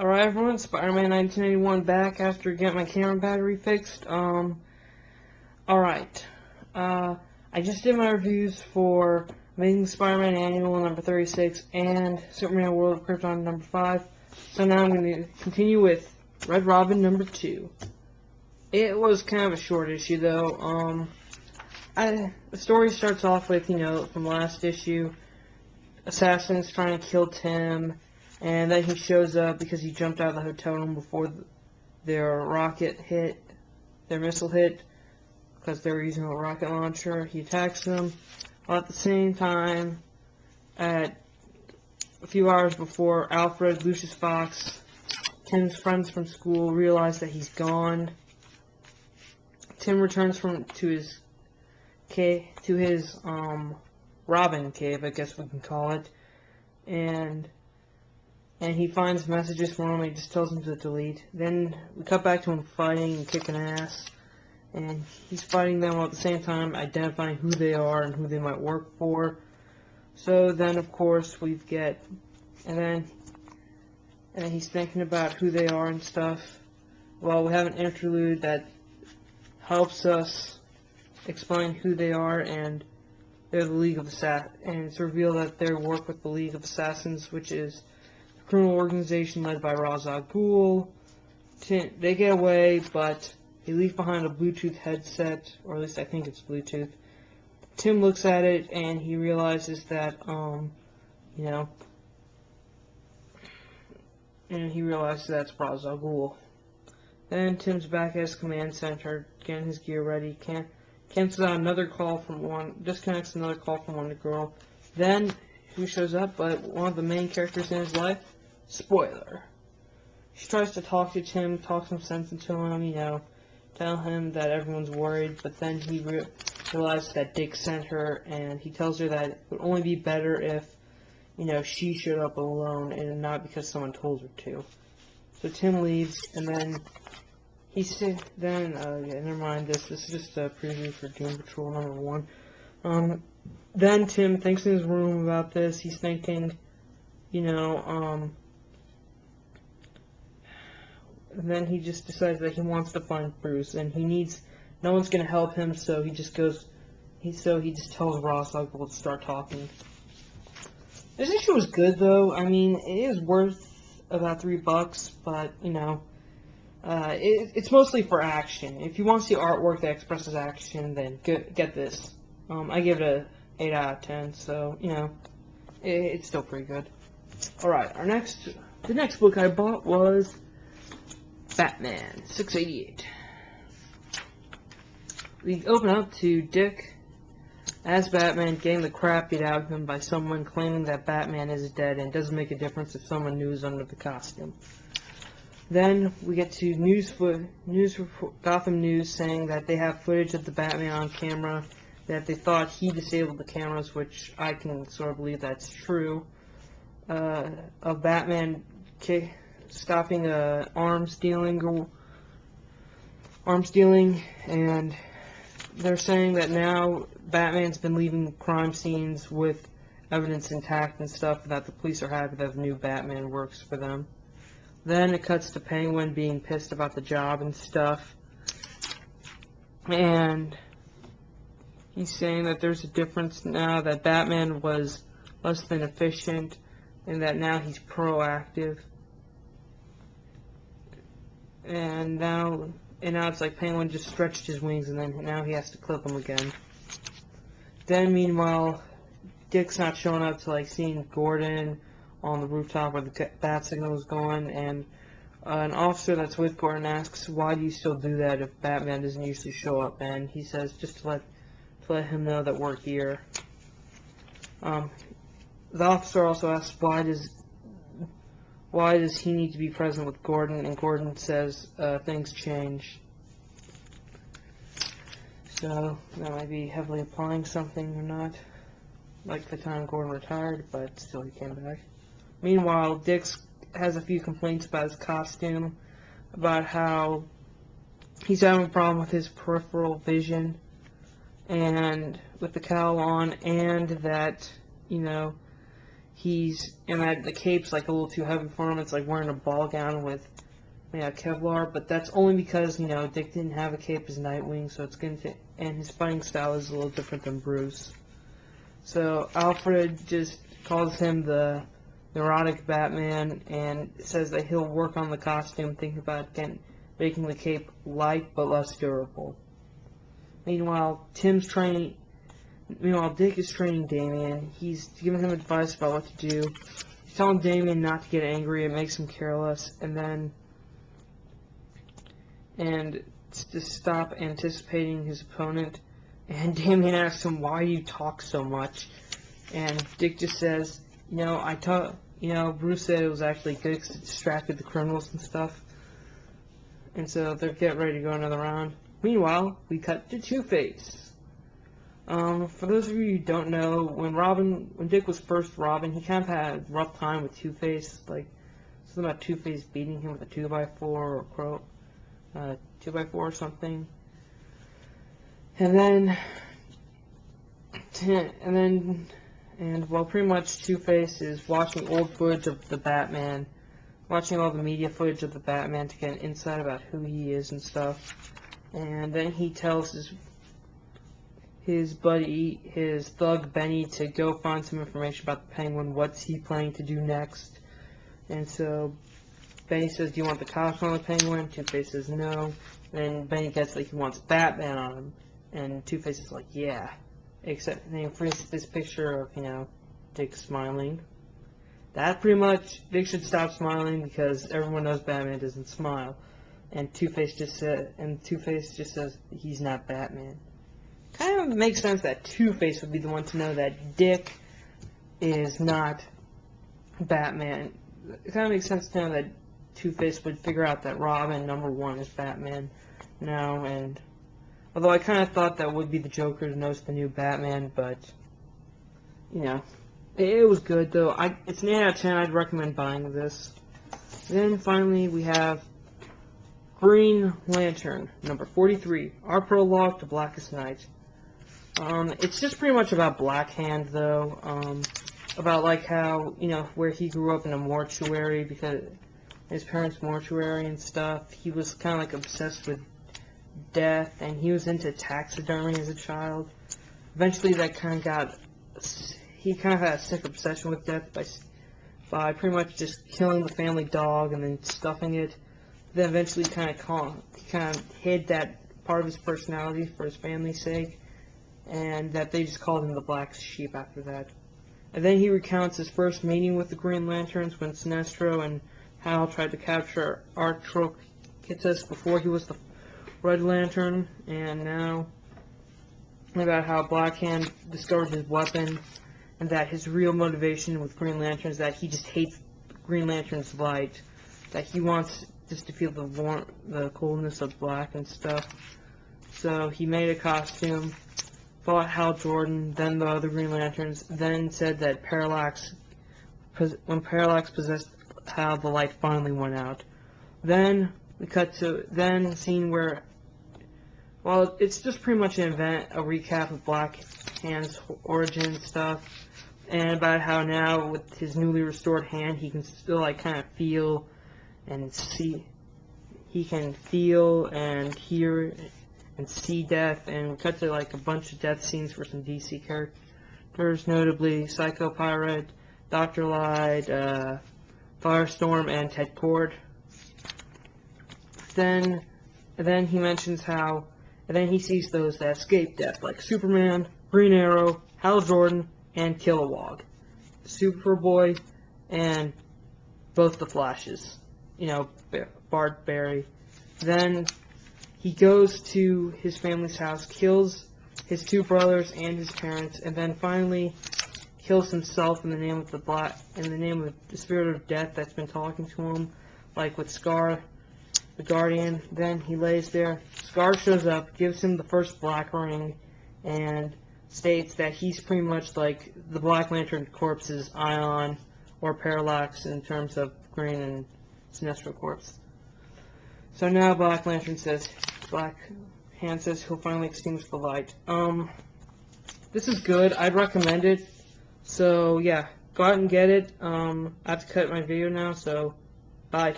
Alright everyone, Spider-Man 1981 back after getting my camera battery fixed. Alright. I just did my reviews for Amazing Spider-Man Annual number 36 and Superman World of Krypton number 5. So now I'm going to continue with Red Robin number 2. It was kind of a short issue though. The story starts off with, from last issue, Assassin's trying to kill Tim. And then he shows up because he jumped out of the hotel room before their missile hit, because they were using a rocket launcher. He attacks them. While at the same time, at a few hours before, Alfred, Lucius Fox, Tim's friends from school realize that he's gone. Tim returns to his Robin cave, I guess we can call it, and he finds messages from him, and he just tells him to delete. Then we cut back to him fighting and kicking ass, and he's fighting them while at the same time identifying who they are and who they might work for. So then, of course, and then he's thinking about who they are and stuff. Well, we have an interlude that helps us explain who they are, and they're the League of Assassins, and it's revealed that they work with the League of Assassins, which is criminal organization led by Ra's al Ghul. They get away, but they leave behind a Bluetooth headset, or at least I think it's Bluetooth. Tim looks at it and he realizes that, that's Ra's al Ghul. Then Tim's back at his command center, getting his gear ready. Cancels out disconnects another call from one girl. Then, who shows up but one of the main characters in his life? Spoiler. She tries to talk to Tim, talk some sense into him, tell him that everyone's worried, but then he realizes that Dick sent her, and he tells her that it would only be better if, she showed up alone and not because someone told her to. So Tim leaves, and then never mind this is just a preview for Doom Patrol number 1. Then Tim thinks in his room about this. He's thinking, and then he just decides that he wants to find Bruce, and no one's gonna help him, so he just tells Ra's al Ghul to start talking. This issue was good though. I mean, it is worth about $3, but it's mostly for action. If you want to see artwork that expresses action, then get this. I give it a 8 out of 10, so it's still pretty good. Alright, the next book I bought was Batman 688. We open up to Dick as Batman getting the crap beat out of him by someone claiming that Batman is dead, and it doesn't make a difference if someone knew is under the costume. Then we get to Gotham News saying that they have footage of the Batman on camera, that they thought he disabled the cameras, which I can sort of believe that's true, of Batman stopping arms dealing, and they're saying that now Batman's been leaving crime scenes with evidence intact and stuff, and that the police are happy that the new Batman works for them. Then it cuts to Penguin being pissed about the job and stuff, and he's saying that there's a difference now, that Batman was less than efficient, and that now he's proactive. And now it's like Penguin just stretched his wings, and then now he has to clip them again. Then meanwhile, Dick's not showing up to seeing Gordon on the rooftop where the bat signal is going, and an officer that's with Gordon asks, "Why do you still do that if Batman doesn't usually show up?" And he says, "Just to let him know that we're here." The officer also asks, why does he need to be present with Gordon? And Gordon says, things change. So that might be heavily implying something or not, like the time Gordon retired, but still he came back. Meanwhile, Dick has a few complaints about his costume, about how he's having a problem with his peripheral vision, and with the cowl on, and that, and that the cape's like a little too heavy for him. It's like wearing a ball gown with Kevlar, but that's only because Dick didn't have a cape as Nightwing, so and his fighting style is a little different than Bruce. So Alfred just calls him the neurotic Batman and says that he'll work on the costume, think about making the cape light but less durable. Meanwhile, Dick is training Damian. He's giving him advice about what to do. He's telling Damian not to get angry. It makes him careless, and to stop anticipating his opponent. And Damian asks him, "Why do you talk so much?" And Dick just says, Bruce said it was actually good because it distracted the criminals and stuff. And so they're getting ready to go another round. Meanwhile, we cut to Two-Face. For those of you who don't know, when Dick was first Robin, he kind of had a rough time with Two-Face. Like, something about Two-Face beating him with a 2x4 or 2x4 or something. Well, pretty much Two-Face is watching old footage of the Batman, watching all the media footage of the Batman to get an insight about who he is and stuff. And then he tells his buddy, his thug Benny, to go find some information about the Penguin. What's he planning to do next? And so Benny says, "Do you want the cops on the Penguin?" Two-Face says no. Then Benny gets like he wants Batman on him, and Two-Face is like, "Yeah." Except then he freezes this picture of Dick smiling. That pretty much Dick should stop smiling because everyone knows Batman doesn't smile. And Two-Face just says he's not Batman. Kind of makes sense that Two-Face would be the one to know that Dick is not Batman. It kind of makes sense to know that Two-Face would figure out that Robin #1 is Batman now, and although I kind of thought that would be the Joker to notice the new Batman, but it was good though. It's an 8 out of 10. I'd recommend buying this. Then finally we have Green Lantern #43, our prologue to Blackest Night. It's just pretty much about Black Hand though. About like how where he grew up in a mortuary because his parents' mortuary and stuff. He was kind of like obsessed with death, and he was into taxidermy as a child. Eventually, he kind of had a sick obsession with death by pretty much just killing the family dog and then stuffing it. Then eventually, he kind of hid that part of his personality for his family's sake, and that they just called him the Black Sheep after that. And then he recounts his first meeting with the Green Lanterns when Sinestro and Hal tried to capture Artorias before he was the Red Lantern, and now about how Black Hand discovered his weapon, and that his real motivation with Green Lantern is that he just hates Green Lantern's light, that he wants just to feel the coldness of black and stuff. So he made a costume, fought Hal Jordan, then the other Green Lanterns, then said that when Parallax possessed Hal, the light finally went out. Then we cut to a scene where, well, it's just pretty much a recap of Black Hand's origin stuff, and about how now with his newly restored hand, he can still like kind of feel and see. He can feel and hear and see death, and we cut to like a bunch of death scenes for some DC characters, notably Psycho Pirate, Dr. Light, Firestorm, and Ted Kord. Then he mentions how, and then he sees those that escape death, like Superman, Green Arrow, Hal Jordan, and Kilowog, Superboy, and both the Flashes, Bart Barry. Then he goes to his family's house, kills his two brothers and his parents, and then finally kills himself in the name of the spirit of death that's been talking to him, like with Scar, the Guardian. Then he lays there. Scar shows up, gives him the first black ring, and states that he's pretty much like the Black Lantern Corpse's Ion or Parallax in terms of Green and Sinestro Corps. So now Black Hand says he'll finally extinguish the light. This is good. I'd recommend it. So yeah, go out and get it. I have to cut my video now, so bye.